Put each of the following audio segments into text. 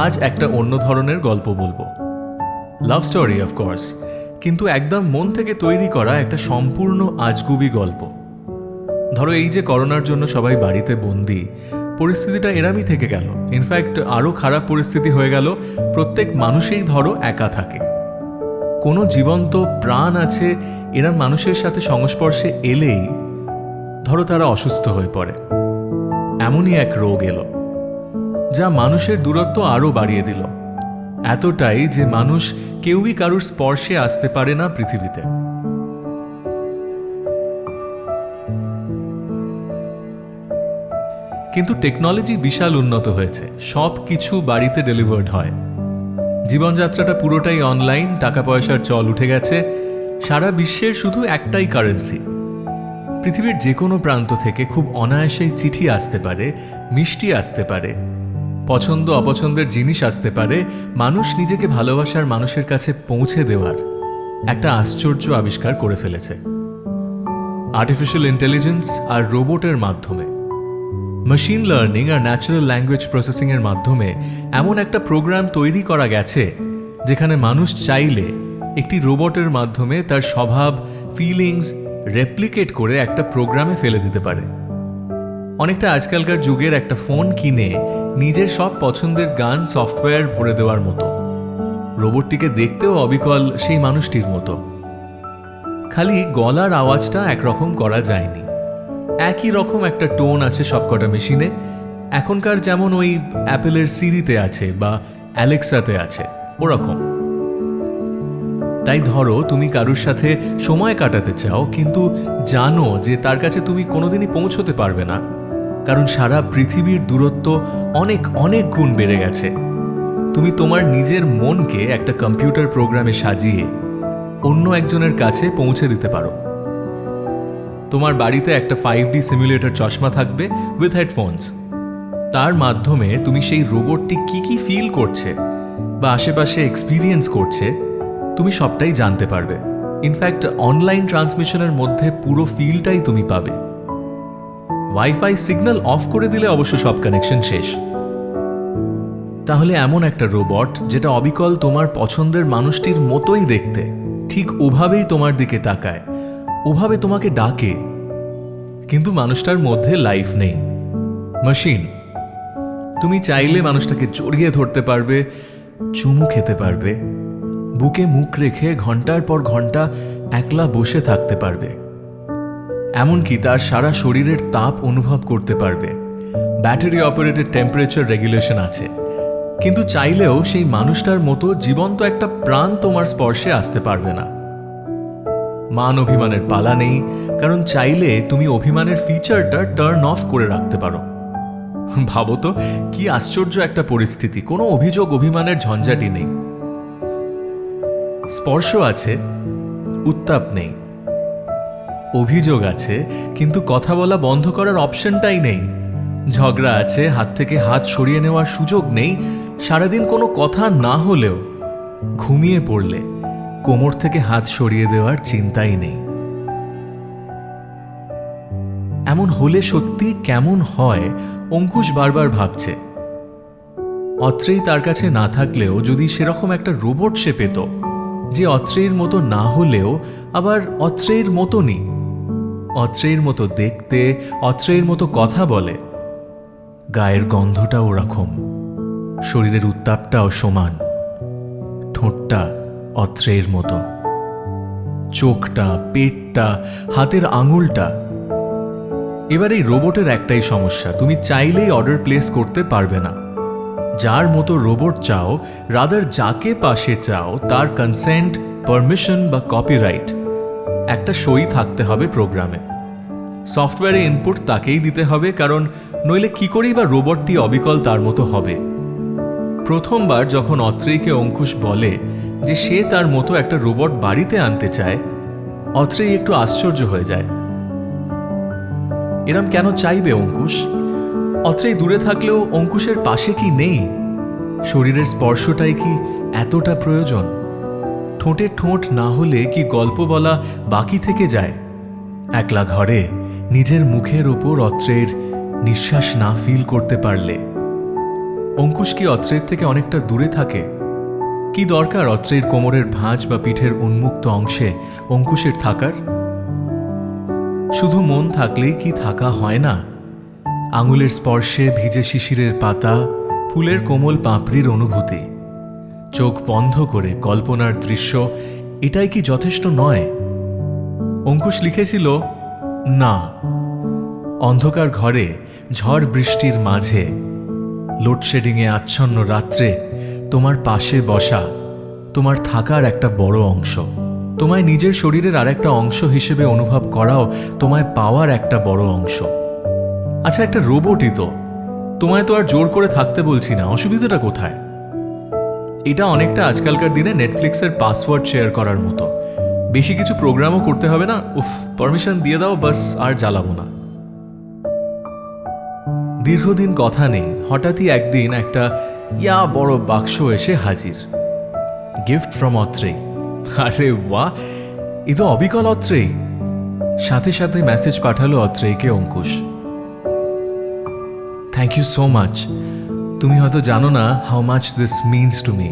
আজ একটা অন্য ধরনের গল্প বলবো। লাভ স্টোরি অফকোর্স, কিন্তু একদম মন থেকে তৈরি করা একটা সম্পূর্ণ আজগুবি গল্প। ধরো এই যে করোনার জন্য সবাই বাড়িতে বন্দি, পরিস্থিতিটা এরামই থেকে গেল। ইনফ্যাক্ট আরও খারাপ পরিস্থিতি হয়ে গেল, প্রত্যেক মানুষই ধরো একা থাকে। কোনো জীবন্ত প্রাণ আছে এরম মানুষের সাথে সংস্পর্শে এলেই ধরো তারা অসুস্থ হয়ে পড়ে। এমনই এক রোগ এলো যা মানুষের দূরত্ব আরও বাড়িয়ে দিল, এতটাই যে মানুষ কেউই কারুর স্পর্শে আসতে পারে না পৃথিবীতে। কিন্তু টেকনোলজি বিশাল উন্নত হয়েছে, সব কিছু বাড়িতে ডেলিভার্ড হয়। জীবনযাত্রাটা পুরোটাই অনলাইন, টাকা পয়সার চল উঠে গেছে। সারা বিশ্বের শুধু একটাই কারেন্সি। পৃথিবীর যে কোনো প্রান্ত থেকে খুব অনায়াসেই চিঠি আসতে পারে, মিষ্টি আসতে পারে, পছন্দ অপছন্দের জিনিস আসতে পারে। মানুষ নিজেকে ভালোবাসার মানুষের কাছে পৌঁছে দেওয়ার একটা আশ্চর্য আবিষ্কার করে ফেলেছে আর্টিফিশিয়াল ইন্টেলিজেন্স আর রোবটের মাধ্যমে। মেশিন লার্নিং আর ন্যাচারাল ল্যাঙ্গুয়েজ প্রসেসিংয়ের মাধ্যমে এমন একটা প্রোগ্রাম তৈরি করা গেছে যেখানে মানুষ চাইলে একটি রোবটের মাধ্যমে তার স্বভাব, ফিলিংস রেপ্লিকেট করে একটা প্রোগ্রামে ফেলে দিতে পারে। অনেকটা আজকালকার যুগের একটা ফোন কিনে নিজের সব পছন্দের গান সফটওয়্যার ভরে দেওয়ার মতো। রোবটটিকে দেখতেও অবিকল সেই মানুষটির মতো, খালি গলার আওয়াজটা একরকম করা যায়নি। একই রকম একটা টোন আছে সবকটা মেশিনে, এখনকার যেমন ওই অ্যাপেলের সিরিতে আছে বা অ্যালেক্সাতে আছে ওরকম। তাই ধরো তুমি কারুর সাথে সময় কাটাতে চাও, কিন্তু জানো যে তার কাছে তুমি কোনোদিনই পৌঁছতে পারবে না, কারণ সারা পৃথিবীর দূরত্ব অনেক অনেক গুণ বেড়ে গেছে। তুমি তোমার নিজের মনকে একটা কম্পিউটার প্রোগ্রামে সাজিয়ে অন্য একজনের কাছে পৌঁছে দিতে পারো। তোমার বাড়িতে একটা 5D সিমুলেটর চশমা থাকবে উইথ হেডফোনস। তার মাধ্যমে তুমি সেই রোবটটি কি ফিল করছে বা আশেপাশে এক্সপিরিয়েন্স করছে তুমি সবটাই জানতে পারবে। ইনফ্যাক্ট অনলাইন ট্রান্সমিশনের মধ্যে পুরো ফিলটাই তুমি পাবে। ওয়াইফাই সিগন্যাল অফ করে দিলে অবশ্য সব কানেকশন শেষ। তাহলে এমন একটা রোবট যেটা অবিকল তোমার পছন্দের মানুষটির মতোই দেখতে, ঠিক ওভাবেই তোমার দিকে তাকায়, ওভাবে তোমাকে ডাকে, কিন্তু মানুষটার মধ্যে লাইফ নেই, মেশিন। তুমি চাইলে মানুষটাকে জড়িয়ে ধরতে পারবে, চুমু খেতে পারবে, বুকে মুখ রেখে ঘন্টার পর ঘন্টা একলা বসে থাকতে পারবে, এমনকি তার সারা শরীরের তাপ অনুভব করতে পারবে। ব্যাটারি অপারেটেড টেম্পারেচার রেগুলেশন আছে। কিন্তু চাইলেও সেই মানুষটার মতো জীবন্ত একটা প্রাণ তোমার স্পর্শে আসতে পারবে না। মান অভিমানের পালা নেই, কারণ চাইলে তুমি অভিমানের ফিচারটা টার্ন অফ করে রাখতে পারো। ভাবো তো কি আশ্চর্য একটা পরিস্থিতি, কোনো অভিযোগ অভিমানের ঝঞ্ঝাটি নেই। স্পর্শ আছে, উত্তাপ নেই। অভিযোগ আছে, কিন্তু কথা বলা বন্ধ করার অপশনটাই নেই। ঝগড়া আছে, হাত থেকে হাত সরিয়ে নেওয়ার সুযোগ নেই। সারাদিন কোনো কথা না হলেও ঘুমিয়ে পড়লে কোমর থেকে হাত সরিয়ে দেওয়ার চিন্তাই নেই। এমন হলে সত্যি কেমন হয় অঙ্কুশ বারবার ভাবছে। অত্রেই তার কাছে না থাকলেও যদি সেরকম একটা রোবট সে পেত, যে অত্রের মতো না হলেও আবার অত্রের মতনই, অত্রের মতো দেখতে, অত্রের মতো কথা বলে, গায়ের গন্ধটা ওরকম, শরীরের উত্তাপটাও সমান, ঠোঁটটা অত্রের মতো, চোখটা, পেটটা, হাতের আঙুলটা। এবার এই রোবটের একটাই সমস্যা, তুমি চাইলেই অর্ডার প্লেস করতে পারবে না। যার মতো রোবট চাও, রাদার যাকে পাশে চাও, তার কনসেন্ট, পারমিশন বা কপিরাইট একটা সই থাকতে হবে প্রোগ্রামে। সফটওয়্যারে ইনপুট তাকেই দিতে হবে, কারণ নইলে কি করেই বা রোবটটি অবিকল তার মতো হবে। প্রথমবার যখন অত্রেয়ীকে অঙ্কুশ বলে যে সে তার মতো একটা রোবট বাড়িতে আনতে চায়, অত্রেয়ী একটু আশ্চর্য হয়ে যায়। এরম কেন চাইবে অঙ্কুশ? অত্রেয়ী দূরে থাকলেও অঙ্কুশের পাশে কি নেই? শরীরের স্পর্শটাই কি এতটা প্রয়োজন? ঠোঁটে ঠোঁট না হলে কি গল্প বলা বাকি থেকে যায়? একলা ঘরে নিজের মুখের ওপর অত্রের নিঃশ্বাস না ফিল করতে পারলে, অঙ্কুশ কি অত্রের থেকে অনেকটা দূরে থাকে? কি দরকার অত্রের কোমরের ভাঁজ বা পিঠের উন্মুক্ত অংশে অঙ্কুশের থাকার? শুধু মন থাকলেই কি থাকা হয় না? আঙুলের স্পর্শে ভিজে শিশিরের পাতা, ফুলের কোমল পাপড়ির অনুভূতি, চোখ বন্ধ করে কল্পনার দৃশ্য, এটাই কি যথেষ্ট নয়? অঙ্কুশ লিখেছিল, না। অন্ধকার ঘরে, ঝড় বৃষ্টির মাঝে, লোডশেডিংয়ে আচ্ছন্ন রাত্রে তোমার পাশে বসা, তোমার থাকার একটা বড় অংশ, তোমায় নিজের শরীরের আর একটা অংশ হিসেবে অনুভব করাও তোমায় পাওয়ার একটা বড় অংশ। আচ্ছা, একটা রোবটই তো, তোমায় তো আর জোর করে থাকতে বলছি না, অসুবিধাটা কোথায়? এটা অনেকটা আজকালকার দিনে নেটফ্লিক্সের পাসওয়ার্ড শেয়ার করার মতো। বেশি কিছু প্রোগ্রামও করতে হবে না, পারমিশন দিয়ে দাও, বাস আর জ্বালাবো না। দীর্ঘদিন কথা নেই, হঠাৎই একদিন একটা বড় বাক্স এসে হাজির। Gift from Atrei. আরে বাহ, এ তো অবিকল অত্রেই। সাথে সাথে মেসেজ পাঠালো অত্রেইকে Ankush. Thank you so much. তুমি হয়তো জানো না how much this means to me.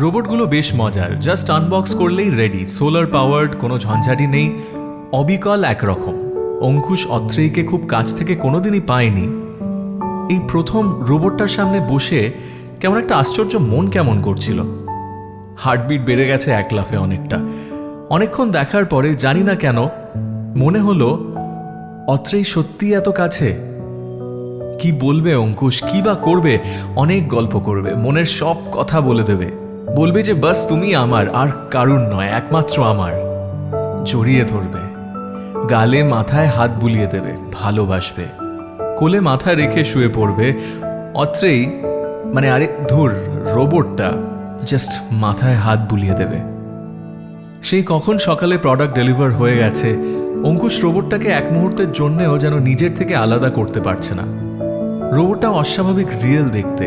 রোবটগুলো বেশ মজার, জাস্ট আনবক্স করলেই রেডি, সোলার পাওয়ার্ড, কোনো ঝঞ্ঝাটি নেই, অবিকল একরকম। অঙ্কুশ অত্রেইকে খুব কাছ থেকে কোনোদিনই পায়নি। এই প্রথম রোবটটার সামনে বসে কেমন একটা আশ্চর্য মন কেমন করছিল। হার্টবিট বেড়ে গেছে এক লাফে অনেকটা। অনেকক্ষণ দেখার পরে জানি না কেন মনে হলো অত্রেই সত্যিই এত কাছে। কি বলবে অঙ্কুশ, কি বা করবে? অনেক গল্প করবে, মনের সব কথা বলে দেবে, বলবে যে বাস তুমি আমার, আর কারুর নয়, একমাত্র আমার। জড়িয়ে ধরবে, গালে মাথায় হাত বুলিয়ে দেবে, ভালোবাসবে, কোলে মাথা রেখে শুয়ে পড়বে। অত্রেই আরে ধুর, রোবটটা জাস্ট মাথায় হাত বুলিয়ে দেবে। সেই কখন সকালে প্রোডাক্ট ডেলিভার হয়ে গেছে, অঙ্কুশ রোবটটাকে এক মুহূর্তের জন্যেও যেন নিজের থেকে আলাদা করতে পারছে না। রোবটটা অস্বাভাবিক রিয়েল দেখতে,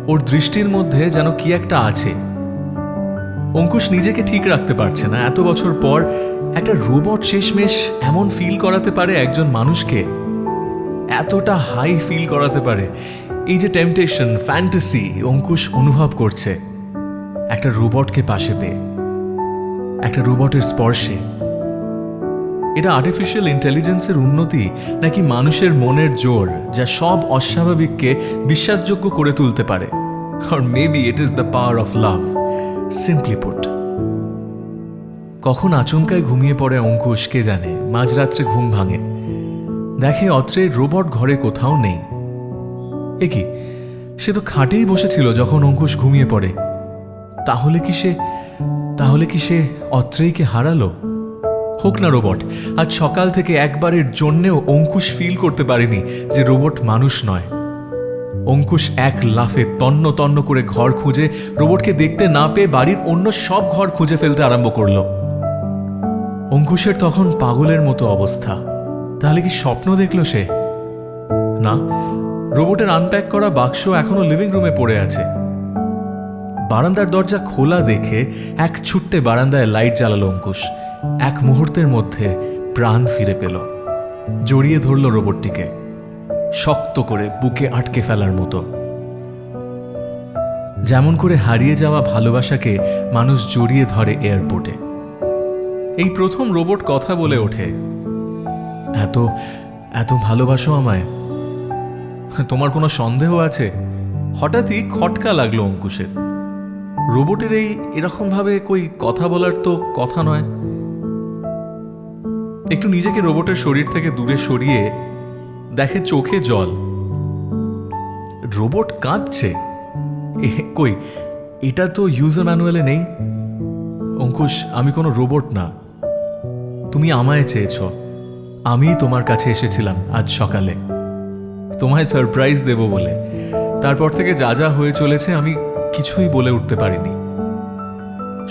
ওর দৃষ্টির মধ্যে যেন কি একটা আছে। অঙ্কুশ নিজেকে ঠিক রাখতে পারছে না। এত বছর পর একটা রোবট শেষমেশ এমন ফিল করাতে পারে একজন মানুষকে, এতটা হাই ফিল করাতে পারে। এই যে টেম্পটেশন, ফ্যান্টাসি অঙ্কুশ অনুভব করছে একটা রোবটকে পাশে পেয়ে, একটা রোবটের স্পর্শে। এটা আর্টিফিশিয়াল ইন্টেলিজেন্সের উন্নতি নাকি মানুষের মনের জোর, যা সব অস্বাভাবিককে বিশ্বাসযোগ্য করে তুলতে পারে? or maybe it is the power of love, simply put. কখন আচমকায় ঘুমিয়ে পড়ে অঙ্কুশ কে জানে। মাঝরাত্রে ঘুম ভাঙে, দেখে অত্রের রোবট ঘরে কোথাও নেই। এ কি, সে তো খাটেই বসেছিল যখন অঙ্কুশ ঘুমিয়ে পড়ে। তাহলে কি সে অত্রেইকে হারালো? হোক না রোবট, আজ সকাল থেকে একবারের জন্যেও অঙ্কুশ ফিল করতে পারেনি যে রোবট মানুষ নয়। অঙ্কুশ এক লাফে তন্ন তন্ন করে ঘর খুঁজে, রোবটকে দেখতে না পেয়ে বাড়ির অন্য সব ঘর খুঁজে ফেলতে আরম্ভ করল। অঙ্কুশের তখন পাগলের মতো অবস্থা। তাহলে কি স্বপ্ন দেখল সে? না, রোবটের আনপ্যাক করা বাক্স এখনো লিভিং রুমে পড়ে আছে। বারান্দার দরজা খোলা দেখে এক ছুট্টে বারান্দায় লাইট জ্বালালো অঙ্কুশ। এক মুহূর্তের মধ্যে প্রাণ ফিরে পেল, জড়িয়ে ধরল রোবটটিকে শক্ত করে, বুকে আটকে ফেলার মতো। যেমন করে হারিয়ে যাওয়া ভালোবাসাকে মানুষ জড়িয়ে ধরে এয়ারপোর্টে। এই প্রথম রোবট কথা বলে ওঠে, এত এত ভালোবাসো আমায়? তোমার কোনো সন্দেহ আছে? হঠাৎই খটকা লাগলো অঙ্কুশের। রোবটের এরকম ভাবে কই কথা বলার তো কথা নয়। একটু নিজেকে রোবটের শরীর থেকে দূরে সরিয়ে দেখে চোখে জল। রোবট কাঁদছে। কই, এটা তো ইউজার ম্যানুয়ালে নেই। অঙ্কুশ, আমি কোনো রোবট না, তুমি আমায় চেয়েছ। আমি তোমার কাছে এসেছিলাম আজ সকালে তোমায় সারপ্রাইজ দেব বলে। তারপর থেকে যা যা হয়ে চলেছে আমি কিছুই বলে উঠতে পারিনি।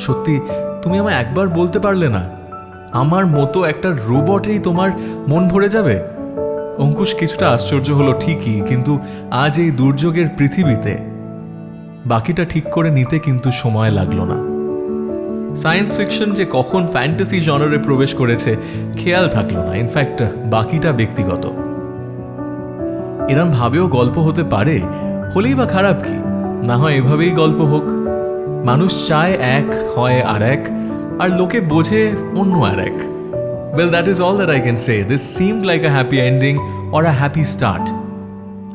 সত্যি, তুমি আমায় একবার বলতে পারলে না আমার মতো একটা রোবটেই তোমার মন ভরে যাবে? অঙ্কুশ কিছুটা আশ্চর্য হলো ঠিকই, কিন্তু আজ এই দুর্যোগের পৃথিবীতে বাকিটা ঠিক করে নিতে কিন্তু সময় লাগলো না। সায়েন্স ফিকশন যে কখন ফ্যান্টাসি জনরে প্রবেশ করেছে খেয়াল থাকলো না। ইনফ্যাক্ট বাকিটা ব্যক্তিগত। এরম ভাবেও গল্প হতে পারে, হলেই বা খারাপ কি? না হয় এভাবেই গল্প হোক। মানুষ চায় এক, হয় আর এক, আর লোকে বোঝে অন্য আর এক। Well, that is all that I can say. This seemed like a happy ending or a happy start.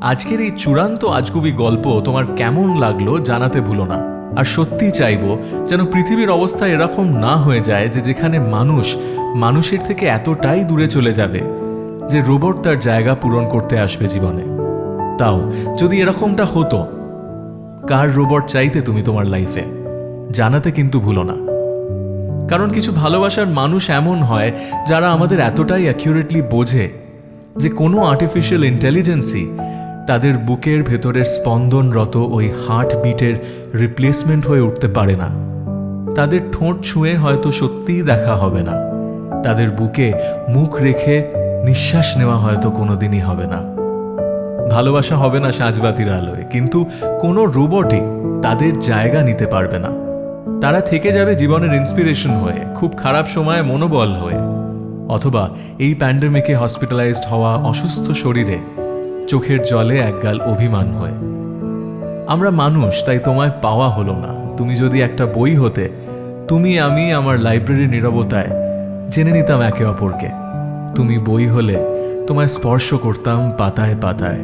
আজকের এই চূড়ান্ত আজগুবি গল্প তোমার কেমন লাগলো জানাতে ভুলো না। আর সত্যি চাইবো যেন পৃথিবীর অবস্থা এরকম না হয়ে যায় যে যেখানে মানুষ মানুষের থেকে এতটাই দূরে চলে যাবে যে রোবট তার জায়গা পূরণ করতে আসবে জীবনে। তাও যদি এরকমটা হতো, কার রোবট চাইতে তুমি তোমার লাইফে? জানাতে কিন্তু ভুলো না। কারণ কিছু ভালোবাসার মানুষ এমন হয় যারা আমাদের এতটাই অ্যাকিউরেটলি বোঝে যে কোনো আর্টিফিশিয়াল ইন্টেলিজেন্সই তাদের বুকের ভেতরের স্পন্দনরত ওই হার্ট বিটের রিপ্লেসমেন্ট হয়ে উঠতে পারে না। তাদের ঠোঁট ছুঁয়ে হয়তো সত্যিই দেখা হবে না, তাদের বুকে মুখ রেখে নিঃশ্বাস নেওয়া হয়তো কোনোদিনই হবে না। ভালোবাসা হবে না সাঁঝবাতির আলোয়, কিন্তু কোনো রোবটই তাদের জায়গা নিতে পারবে না। তারা থেকে যাবে জীবনের ইন্সপিরেশন হয়ে, খুব খারাপ সময়ে মনোবল হয়ে, অথবা এই প্যান্ডেমিকে হসপিটালাইজড হওয়া অসুস্থ শরীরে চোখের জলে একগাল অভিমান হয়ে। আমরা মানুষ, তাই তোমায় পাওয়া হলো না। তুমি যদি একটা বই হতে, তুমি আমি আমার লাইব্রেরির নীরবতায় জেনে নিতাম একে অপরকে। তুমি বই হলে তোমায় স্পর্শ করতাম পাতায় পাতায়,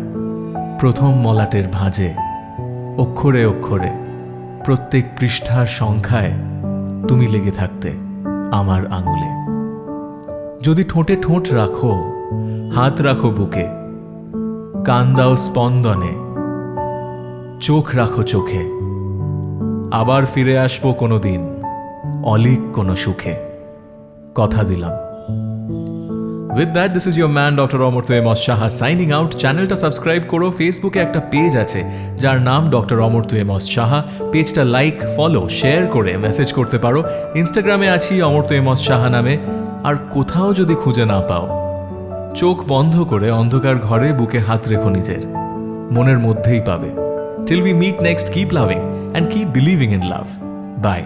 প্রথম মলাটের ভাঁজে, অক্ষরে অক্ষরে, প্রত্যেক পৃষ্ঠার সংখ্যায় তুমি লেগে থাকতে আমার আঙুলে। যদি ঠোঁটে ঠোঁট রাখো, হাত রাখো বুকে, কান দাও স্পন্দনে, চোখ রাখো চোখে, আবার ফিরে আসবো কোনো দিন অলিক কোনো সুখে, কথা দিলাম। With that, this is your man Dr. Amurtha Amos Saha signing out. চ্যানেলটা সাবস্ক্রাইব করো। ফেসবুকে একটা পেজ আছে যার নাম ডক্টর অমর্ত্য এমস সাহা। পেজটা লাইক, ফলো, শেয়ার করে মেসেজ করতে পারো। ইনস্টাগ্রামে আছি অমর্ত্য এমস সাহা নামে। আর কোথাও যদি খুঁজে না পাও, চোখ বন্ধ করে অন্ধকার ঘরে বুকে হাত রেখো নিজের, মনের মধ্যেই পাবে। Till we meet next, keep loving and keep believing in love. Bye.